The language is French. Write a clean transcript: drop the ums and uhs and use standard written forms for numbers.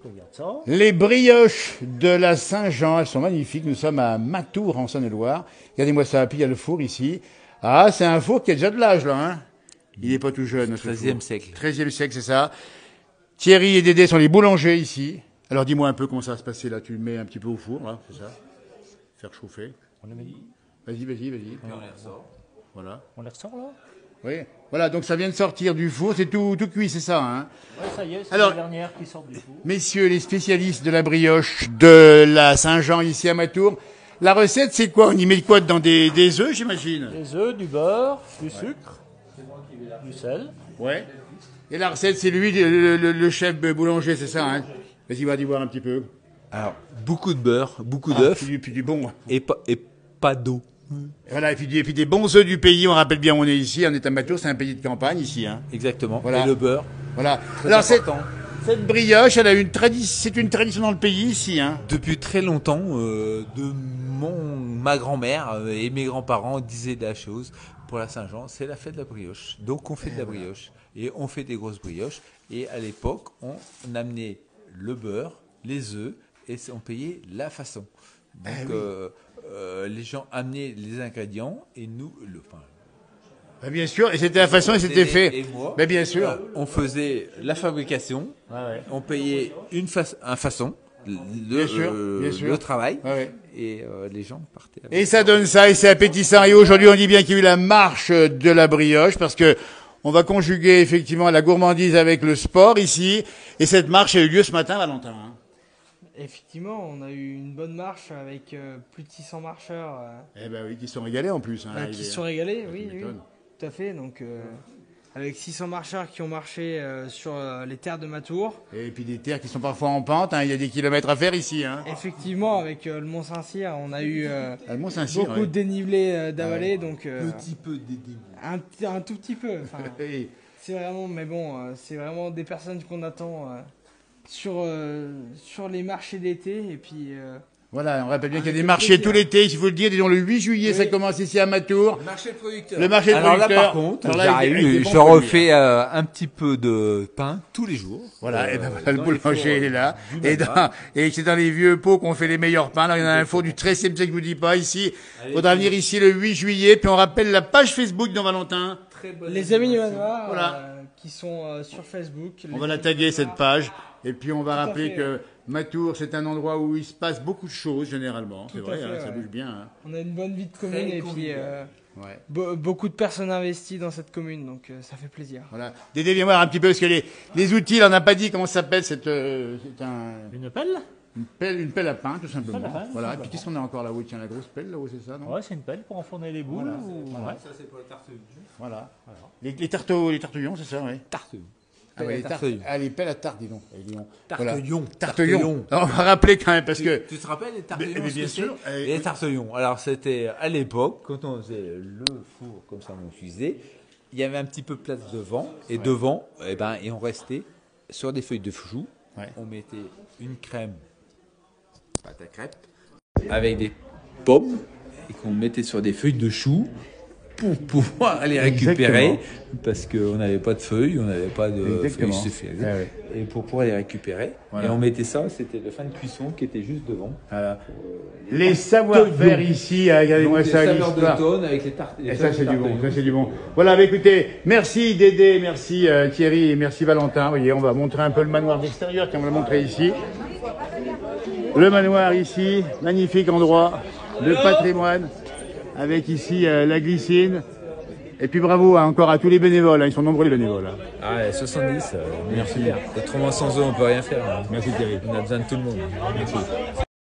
Regarde ça. Les brioches de la Saint-Jean, elles sont magnifiques. Nous sommes à Matour, en Saône-et-Loire. Regardez-moi ça, puis il y a le four ici. Ah, c'est un four qui a déjà de l'âge, là, hein. Il n'est pas tout jeune. 13e siècle. 13e siècle, c'est ça. Thierry et Dédé sont les boulangers ici. Alors dis-moi un peu comment ça va se passer là. Tu le mets un petit peu au four, là, c'est ça. Faire chauffer. On les met. Vas-y. Et on les ressort. Voilà. On les ressort là. Oui. Voilà, donc ça vient de sortir du four. C'est tout cuit, c'est ça, hein. Ouais, ça y est, c'est Alors, la dernière qui sort du four. Messieurs les spécialistes de la brioche de la Saint-Jean ici à Matour, la recette c'est quoi? On y met quoi dedans? Des œufs, j'imagine? Des œufs, du beurre, du sucre, du sel. Ouais. Et la recette c'est lui, le chef boulanger, c'est ça, hein? Vas-y, va y voir un petit peu. Alors, beaucoup de beurre, beaucoup d'œufs Puis du bon. et pas d'eau. Voilà, et puis des bons œufs du pays. On rappelle bien où on est ici. On est à Matour, c'est un pays de campagne ici, hein. Exactement. Voilà. Et le beurre. Voilà. Très Alors important. cette brioche, elle a c'est une tradition dans le pays ici, hein. Depuis très longtemps, ma grand-mère et mes grands-parents disaient la chose. Pour la Saint-Jean, c'est la fête de la brioche. Donc on fait de la brioche. Et on fait des grosses brioches. Et à l'époque, on amenait le beurre, les œufs, et on payait la façon. Donc les gens amenaient les ingrédients et nous, Ben, bien sûr, et c'était la façon et c'était fait. Et moi, Ben, bien sûr. on faisait la fabrication, Ouais. on payait un façon, Bien sûr. le travail, Ouais. et les gens partaient. Et ça donne ça, et c'est appétissant. Et aujourd'hui, on dit bien qu'il y a eu la marche de la brioche, parce que on va conjuguer effectivement la gourmandise avec le sport ici. Et cette marche a eu lieu ce matin, Valentin, hein. Effectivement, on a eu une bonne marche avec plus de 600 marcheurs Eh ben oui, qui se sont régalés en plus, hein, qui arrivés, se sont hein. régalés, Tu oui, m'étonnes. tout à fait. Donc, avec 600 marcheurs qui ont marché sur les terres de Matour. Et puis des terres qui sont parfois en pente, hein. Il y a des kilomètres à faire ici, hein. Effectivement, avec le Mont Saint-Cyr, on a eu Le Mont-Saint-Cyr, beaucoup ouais. de dénivelé d'avalée, donc Petit peu d'édémie. un tout petit peu. Enfin, Et- c'est vraiment, mais bon, c'est vraiment des personnes qu'on attend sur les marchés d'été et puis. Voilà, on rappelle bien qu'il y a Avec des le marchés plaisir. tout l'été, il faut le dire. Disons, le 8 juillet, Oui. ça commence ici à Matour. Le marché de producteurs. Le marché de Alors là, producteurs. par contre, Alors là, avec des j'arrive, bons je produits. refais un petit peu de pain tous les jours. Voilà, et ben voilà, le dans les boulanger fours, est là. du Et, Mama. et c'est dans les vieux pots qu'on fait les meilleurs pains. Là, il y en a un four du 13e siècle, je vous dis pas, ici. Faudra venir ici le 8 juillet. Puis on rappelle la page Facebook de Valentin. Très bonne Les amis du manoir, Voilà. qui sont sur Facebook. On va la taguer, cette page. Et puis on va Tout à rappeler fait, que Matour, c'est un endroit où il se passe beaucoup de choses, généralement. C'est Tout à vrai, fait, hein, ça ouais. bouge bien, hein. On a une bonne vie de commune et puis convivial. Ouais. beaucoup de personnes investies dans cette commune, donc ça fait plaisir. Voilà. Dédé, viens voir un petit peu, parce que les outils, là, on n'a pas dit comment ça s'appelle, c'est Une pelle? une pelle à pain, tout simplement. Pelle à pain, Voilà. Et tout puis qu'est-ce qu'on a encore là-haut? Tiens, la grosse pelle, là-haut, c'est ça, non? Ouais, c'est une pelle pour enfourner les boules. Voilà, ou- ouais. Ça, c'est pour la tarte. Voilà. Les tartillons, c'est ça, oui. Tarte. Ah, ouais, les tartelions. les pelles à tarte, dis donc. Tartelions. Tartelions. On va rappeler quand même, parce que... Tu te rappelles les tartelions? Mais ce bien que sûr, c'est Les tartelions. Alors, c'était à l'époque, quand on faisait le four comme ça, on cuisait, il y avait un petit peu de place devant, et devant, et on restait sur des feuilles de chou. Ouais. On mettait une crème, pâte à crêpes, avec des pommes, et qu'on mettait sur des feuilles de chou pour pouvoir les récupérer, Exactement. parce qu'on n'avait pas de feuilles, on n'avait pas de feuilles Exactement. suffisantes. Ouais, ouais. Et pour pouvoir les récupérer, Voilà. et on mettait ça, c'était le fin de cuisson qui était juste devant. Voilà. Les savoir-faire ici, regardez-moi Donc, des ça, saveurs l'histoire. d'automne avec les tartes. Et ça, c'est du bon, ça, c'est du bon. Voilà, bah, écoutez, merci Dédé, merci Thierry et merci Valentin. Vous voyez, on va montrer un peu le manoir d'extérieur, qu'on va le montrer ici. Le manoir ici, magnifique endroit de patrimoine, avec ici la glycine. Et puis bravo encore à tous les bénévoles, hein, ils sont nombreux les bénévoles. Hein. Ah, ouais, 70, merci bien. Autrement, sans eux, on peut rien faire. Merci Thierry. On a besoin de tout le monde. Merci.